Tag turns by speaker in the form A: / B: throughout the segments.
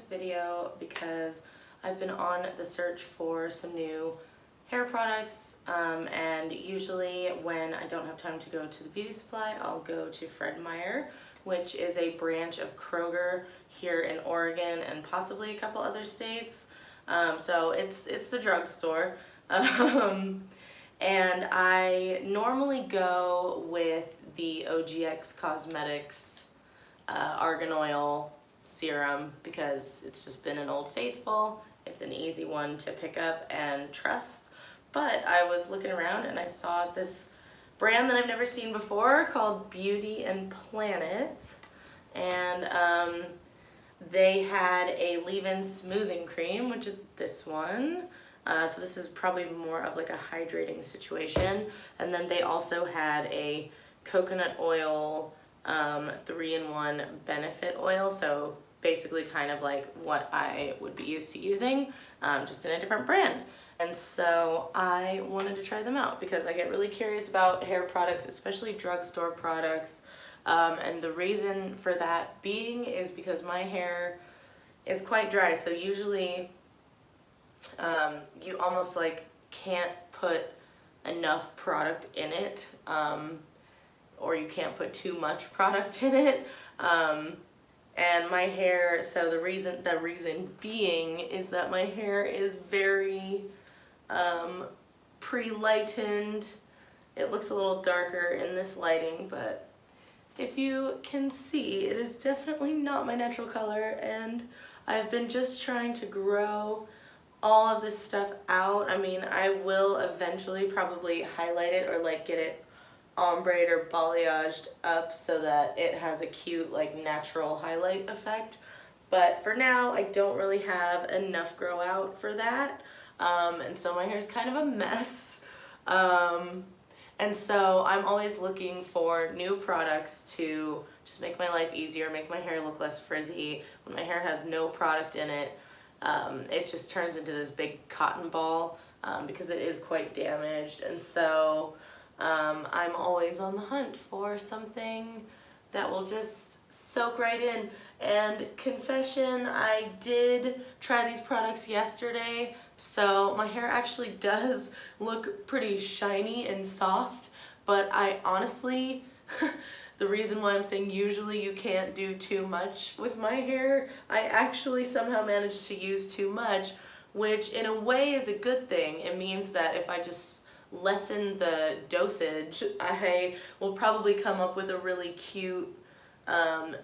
A: this video because I've been on the search for some new hair products, and usually when I don't have time to go to the beauty supply, I'll go to Fred Meyer, which is a branch of Kroger here in Oregon and possibly a couple other states. So it's the drugstore. And I normally go with the OGX Cosmetics Argan Oil Serum because it's just been an old faithful. It's an easy one to pick up and trust. But I was looking around and I saw this brand that I've never seen before called Beauty and Planet. And they had a leave-in smoothing cream, which is this one. So this is probably more of like a hydrating situation. And then they also had a coconut oil 3-in-1 benefit oil. So basically kind of like what I would be used to using, just in a different brand. And so I wanted to try them out because I get really curious about hair products, especially drugstore products. And the reason for that being is because my hair is quite dry. So usually you almost like can't put enough product in it, or you can't put too much product in it. And my hair, so the reason being is that my hair is very pre-lightened. It looks a little darker in this lighting, but if you can see, it is definitely not my natural color, and I've been just trying to grow all of this stuff out. I mean, I will eventually probably highlight it or like get it ombre'd or balayaged up so that it has a cute like natural highlight effect. But for now, I don't really have enough grow out for that. And so my hair is kind of a mess. And so I'm always looking for new products to just make my life easier, make my hair look less frizzy. When my hair has no product in it, it just turns into this big cotton ball because it is quite damaged. And so I'm always on the hunt for something that will just soak right in. And confession, I did try these products yesterday, so my hair actually does look pretty shiny and soft, but I honestly, the reason why I'm saying usually you can't do too much with my hair, I actually somehow managed to use too much, which in a way is a good thing. It means that if I just lessen the dosage, I will probably come up with a really cute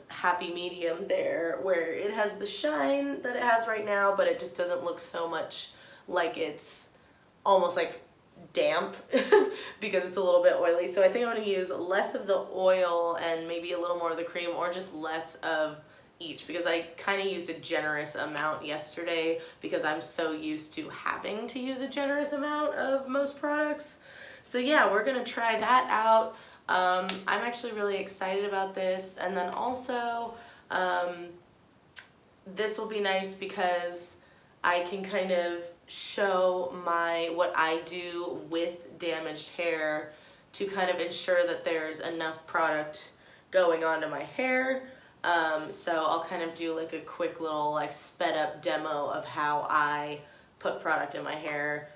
A: happy medium there where it has the shine that it has right now, but it just doesn't look so much like it's almost like damp because it's a little bit oily. So I think I'm going to use less of the oil and maybe a little more of the cream, or just less of each, because I kind of used a generous amount yesterday because I'm so used to having to use a generous amount of most products. So yeah, we're going to try that out. I'm actually really excited about this, and then also this will be nice because I can kind of show what I do with damaged hair to kind of ensure that there's enough product going onto my hair. So I'll kind of do like a quick little like sped up demo of how I put product in my hair.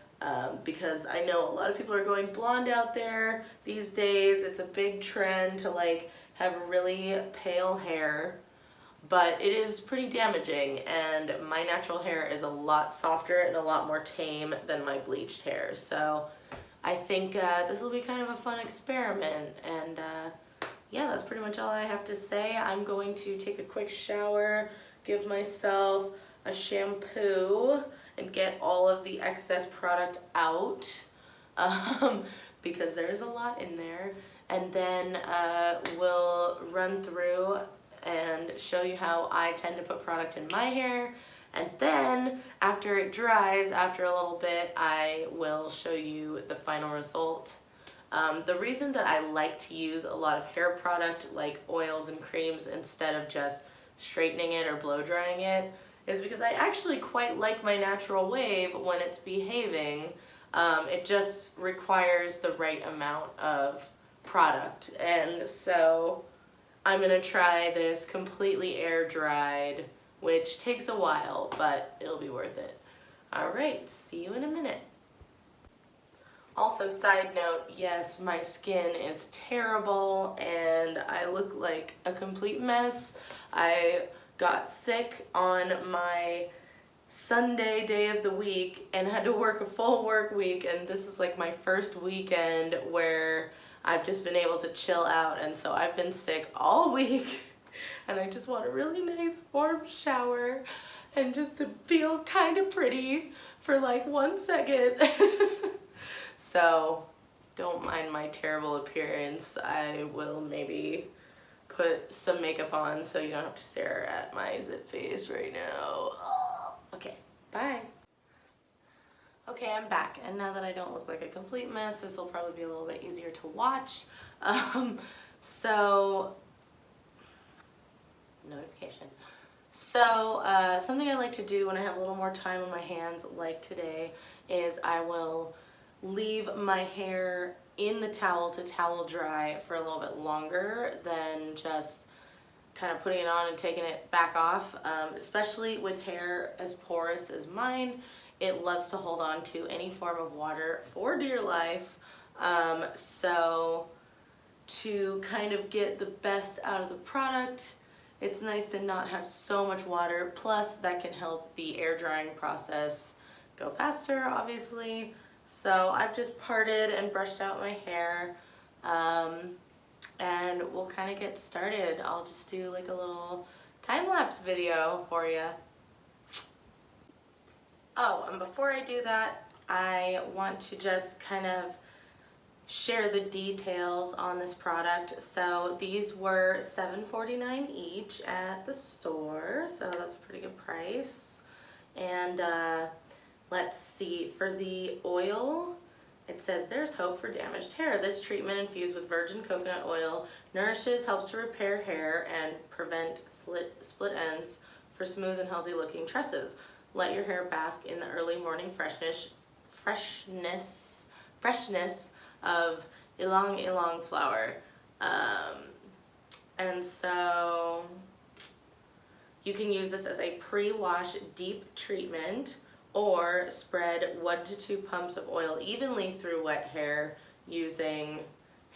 A: Because I know a lot of people are going blonde out there these days. It's a big trend to like have really pale hair, but it is pretty damaging, and my natural hair is a lot softer and a lot more tame than my bleached hair. So I think this will be kind of a fun experiment, and yeah, that's pretty much all I have to say. I'm going to take a quick shower, give myself a shampoo, and get all of the excess product out because there's a lot in there. And then we'll run through and show you how I tend to put product in my hair. And then after it dries, after a little bit, I will show you the final result. The reason that I like to use a lot of hair product like oils and creams instead of just straightening it or blow drying it is because I actually quite like my natural wave when it's behaving. It just requires the right amount of product. And so I'm gonna try this completely air dried which takes a while, but it'll be worth it. All right, see you in a minute. Also, side note, yes, my skin is terrible and I look like a complete mess. I got sick on my Sunday day of the week and had to work a full work week, and this is like my first weekend where I've just been able to chill out, and so I've been sick all week and I just want a really nice warm shower and just to feel kind of pretty for like 1 second. So don't mind my terrible appearance. I will maybe put some makeup on so you don't have to stare at my zit face right now. Okay, bye. Okay, I'm back, and now that I don't look like a complete mess, this will probably be a little bit easier to watch. Notification. So, something I like to do when I have a little more time on my hands, like today, is I will leave my hair in the towel to towel dry for a little bit longer than just kind of putting it on and taking it back off, especially with hair as porous as mine. It loves to hold on to any form of water for dear life. So to kind of get the best out of the product, it's nice to not have so much water. Plus that can help the air drying process go faster, obviously. So I've just parted and brushed out my hair. And we'll kind of get started. I'll just do like a little time-lapse video for you. Oh, and before I do that, I want to just kind of share the details on this product. So these were $7.49 each at the store, so that's a pretty good price. And let's see, for the oil, it says there's hope for damaged hair. This treatment infused with virgin coconut oil nourishes, helps to repair hair, and prevent split ends for smooth and healthy looking tresses. Let your hair bask in the early morning freshness of Ylang flower. And so you can use this as a pre-wash deep treatment, or spread 1 to 2 pumps of oil evenly through wet hair using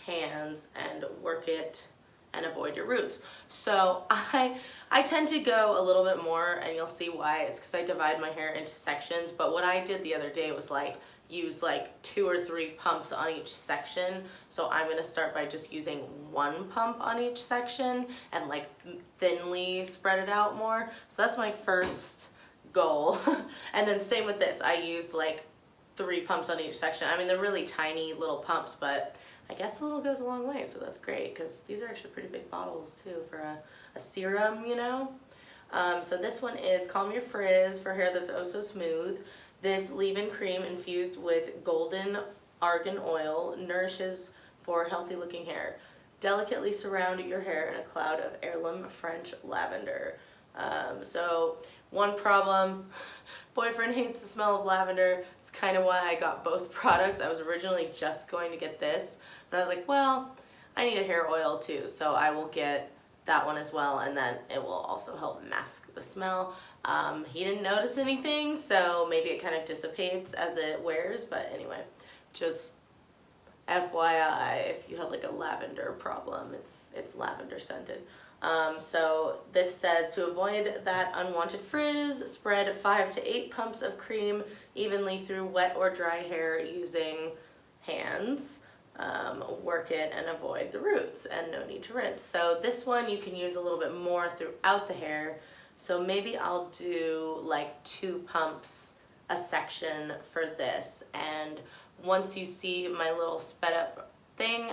A: hands and work it and avoid your roots. So I tend to go a little bit more, and you'll see why. It's because I divide my hair into sections, but what I did the other day was like use like 2 or 3 pumps on each section. So I'm gonna start by just using 1 pump on each section and like thinly spread it out more. So that's my first goal. And then same with this, I used like 3 pumps on each section. I mean, they're really tiny little pumps, but I guess a little goes a long way, so that's great, because these are actually pretty big bottles too for a serum, you know. So this one is Calm Your Frizz for hair that's oh so smooth. This leave-in cream infused with golden argan oil nourishes for healthy looking hair. Delicately surround your hair in a cloud of heirloom French lavender. So one problem, boyfriend hates the smell of lavender. It's kind of why I got both products. I was originally just going to get this, but I was like, well, I need a hair oil too, so I will get that one as well, and then it will also help mask the smell. He didn't notice anything, so maybe it kind of dissipates as it wears, but anyway, just FYI, if you have like a lavender problem, it's lavender scented. So this says to avoid that unwanted frizz, spread 5 to 8 pumps of cream evenly through wet or dry hair using hands. Work it and avoid the roots, and no need to rinse. So this one you can use a little bit more throughout the hair. So maybe I'll do like 2 pumps a section for this, and once you see my little sped up thing,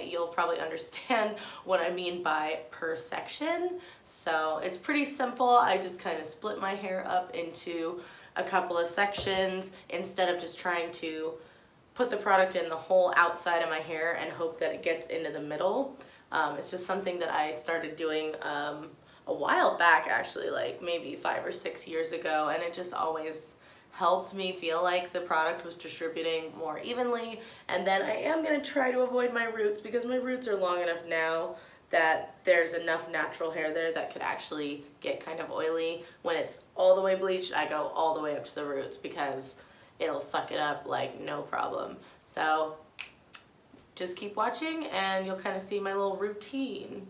A: you'll probably understand what I mean by per section. So it's pretty simple. I just kind of split my hair up into a couple of sections instead of just trying to put the product in the whole outside of my hair and hope that it gets into the middle. It's just something that I started doing a while back, actually, like maybe 5 or 6 years ago, and it just always helped me feel like the product was distributing more evenly. And then I am going to try to avoid my roots, because my roots are long enough now that there's enough natural hair there that could actually get kind of oily. When it's all the way bleached, I go all the way up to the roots because it'll suck it up like no problem. So just keep watching and you'll kind of see my little routine.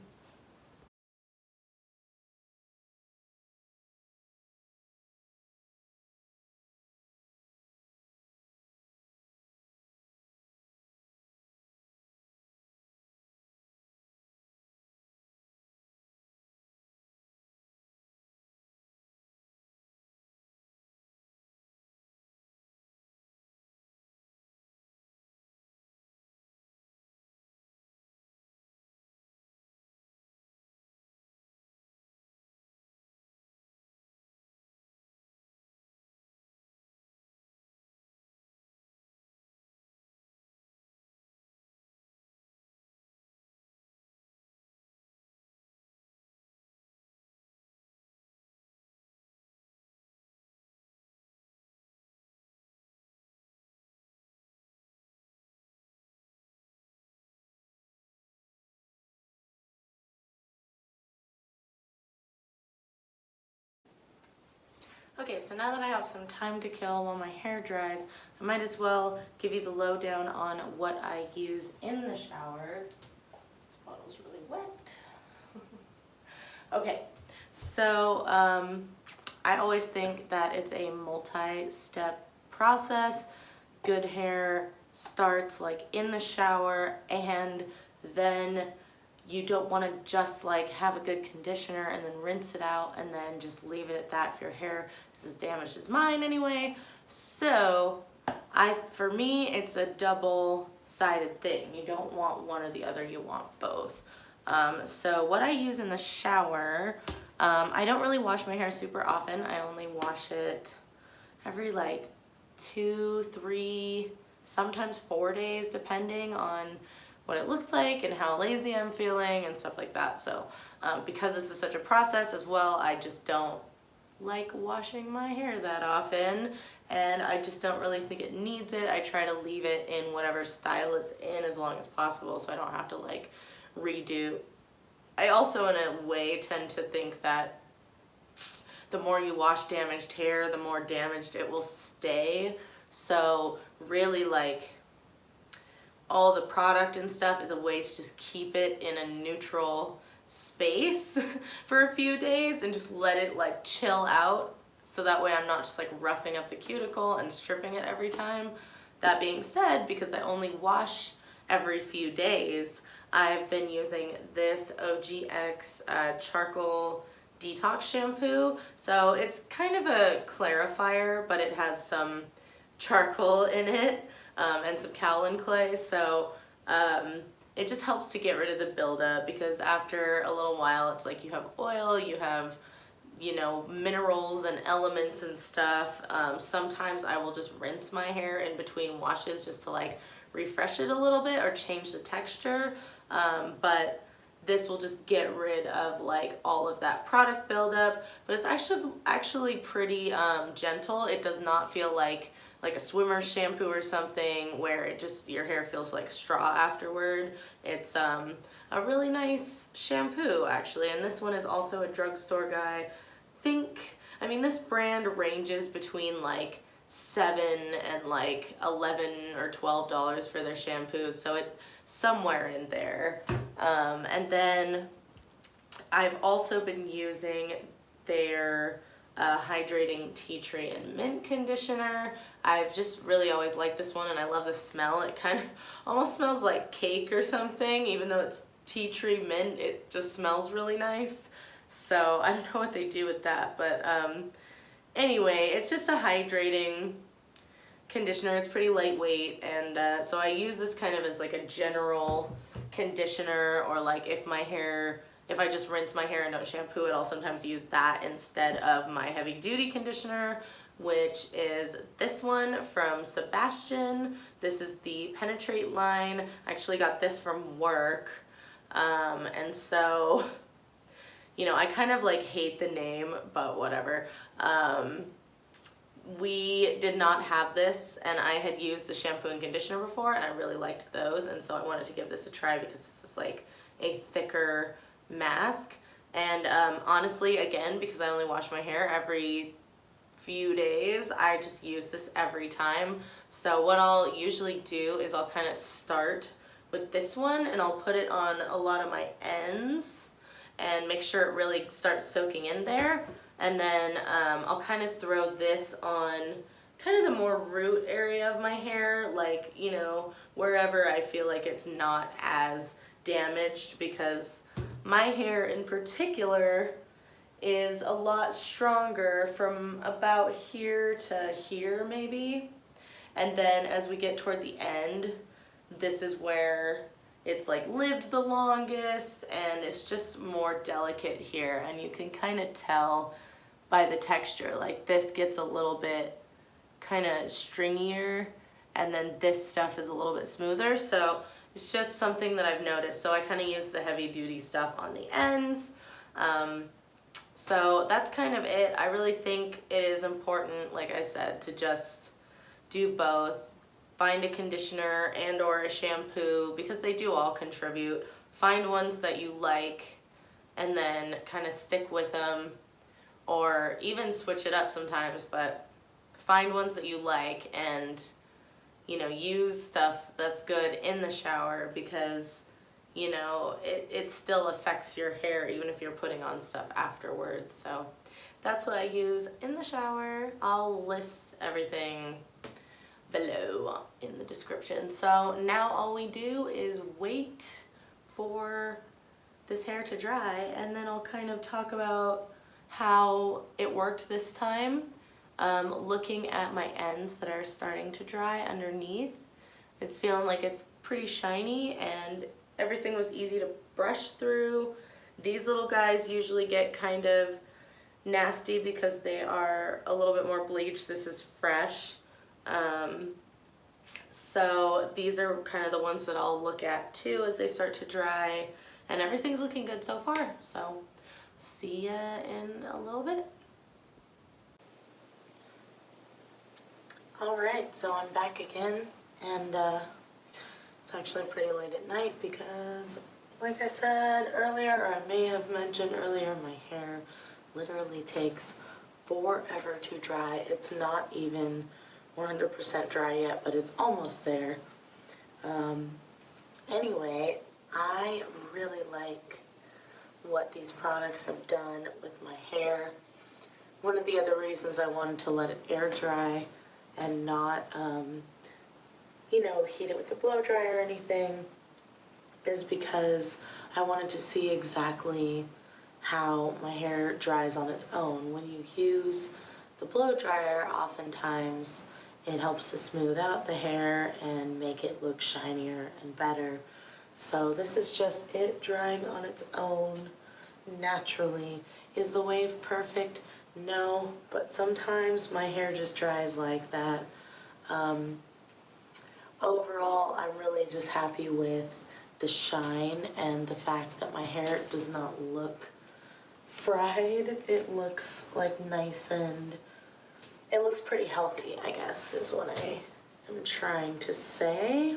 A: Okay, so now that I have some time to kill while my hair dries, I might as well give you the lowdown on what I use in the shower. This bottle's really wet. Okay, so I always think that it's a multi-step process. Good hair starts like in the shower, and then you don't want to just like have a good conditioner and then rinse it out and then just leave it at that if your hair is as damaged as mine anyway. So for me, it's a double-sided thing. You don't want one or the other, you want both. So what I use in the shower, I don't really wash my hair super often. I only wash it every like 2, 3, sometimes 4 days, depending on what it looks like and how lazy I'm feeling and stuff like that. So because this is such a process as well, I just don't like washing my hair that often, and I just don't really think it needs it. I try to leave it in whatever style it's in as long as possible so I don't have to like redo. I also in a way tend to think that the more you wash damaged hair, the more damaged it will stay. So really, like, all the product and stuff is a way to just keep it in a neutral space for a few days and just let it like chill out, so that way I'm not just like roughing up the cuticle and stripping it every time. That being said, because I only wash every few days, I've been using this OGX charcoal detox shampoo. So it's kind of a clarifier, but it has some charcoal in it and some kaolin clay. So it just helps to get rid of the buildup, because after a little while it's like you have oil, you have, you know, minerals and elements and stuff. Sometimes I will just rinse my hair in between washes just to like refresh it a little bit or change the texture. But this will just get rid of like all of that product buildup. But it's actually pretty gentle. It does not feel like a swimmer's shampoo or something where it just, your hair feels like straw afterward. It's a really nice shampoo actually, and this one is also a drugstore guy. I mean this brand ranges between like $7 and like $11 or $12 for their shampoos, so it's somewhere in there. And then I've also been using their hydrating tea tree and mint conditioner. I've just really always liked this one, and I love the smell. It kind of almost smells like cake or something, even though it's tea tree mint. It just smells really nice. So I don't know what they do with that, but anyway, it's just a hydrating conditioner. It's pretty lightweight, and so I use this kind of as like a general conditioner, or like if I just rinse my hair and don't shampoo it, I'll sometimes use that instead of my heavy duty conditioner, which is this one from Sebastian. This is the Penetraitt line. I actually got this from work, and so, you know, I kind of like hate the name, but whatever. We did not have this, and I had used the shampoo and conditioner before, and I really liked those, and so I wanted to give this a try because this is like a thicker Masque. And honestly, again, because I only wash my hair every few days, I just use this every time. So what I'll usually do is I'll kind of start with this one and I'll put it on a lot of my ends and make sure it really starts soaking in there. And then I'll kind of throw this on kind of the more root area of my hair, like, you know, wherever I feel like it's not as damaged, because my hair in particular is a lot stronger from about here to here maybe. And then as we get toward the end, this is where it's like lived the longest and it's just more delicate here. And you can kind of tell by the texture, like this gets a little bit kind of stringier and then this stuff is a little bit smoother. So it's just something that I've noticed. So I kind of use the heavy duty stuff on the ends. So that's kind of it. I really think it is important, like I said, to just do both. Find a conditioner and or a shampoo, because they do all contribute. Find ones that you like and then kind of stick with them, or even switch it up sometimes, but find ones that you like and, you know, use stuff that's good in the shower, because, you know, it still affects your hair even if you're putting on stuff afterwards. So that's what I use in the shower. I'll list everything below in the description. So now all we do is wait for this hair to dry, and then I'll kind of talk about how it worked this time. Looking at my ends that are starting to dry underneath, it's feeling like it's pretty shiny and everything was easy to brush through. These little guys usually get kind of nasty because they are a little bit more bleached. This is fresh. So these are kind of the ones that I'll look at too as they start to dry, and everything's looking good so far. So see ya in a little bit. Alright, so I'm back again, and it's actually pretty late at night because, like I said earlier, or I may have mentioned earlier, my hair literally takes forever to dry. It's not even 100% dry yet, but it's almost there. Anyway, I really like what these products have done with my hair. One of the other reasons I wanted to let it air dry and not, you know, heat it with the blow dryer or anything, is because I wanted to see exactly how my hair dries on its own. When you use the blow dryer, oftentimes it helps to smooth out the hair and make it look shinier and better. So this is just it drying on its own naturally. Is the wave perfect? No, but sometimes my hair just dries like that. Overall, I'm really just happy with the shine and the fact that my hair does not look fried. It looks like nice, and it looks pretty healthy, I guess, is what I am trying to say.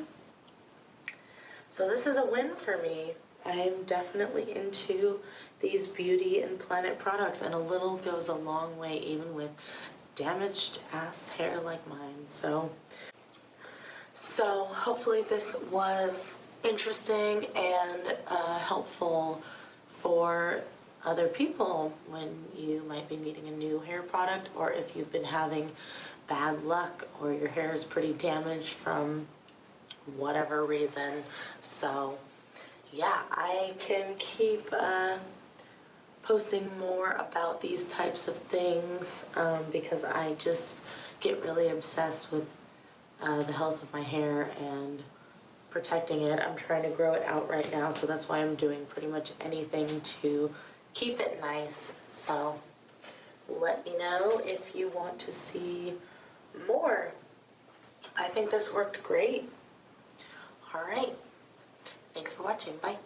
A: So this is a win for me. I am definitely into these Beauty and Planet products, and a little goes a long way even with damaged ass hair like mine. So hopefully this was interesting and helpful for other people when you might be needing a new hair product, or if you've been having bad luck or your hair is pretty damaged from whatever reason. So yeah, I can keep posting more about these types of things because I just get really obsessed with the health of my hair and protecting it. I'm trying to grow it out right now, so that's why I'm doing pretty much anything to keep it nice. So let me know if you want to see more. I think this worked great. Alright, thanks for watching. Bye.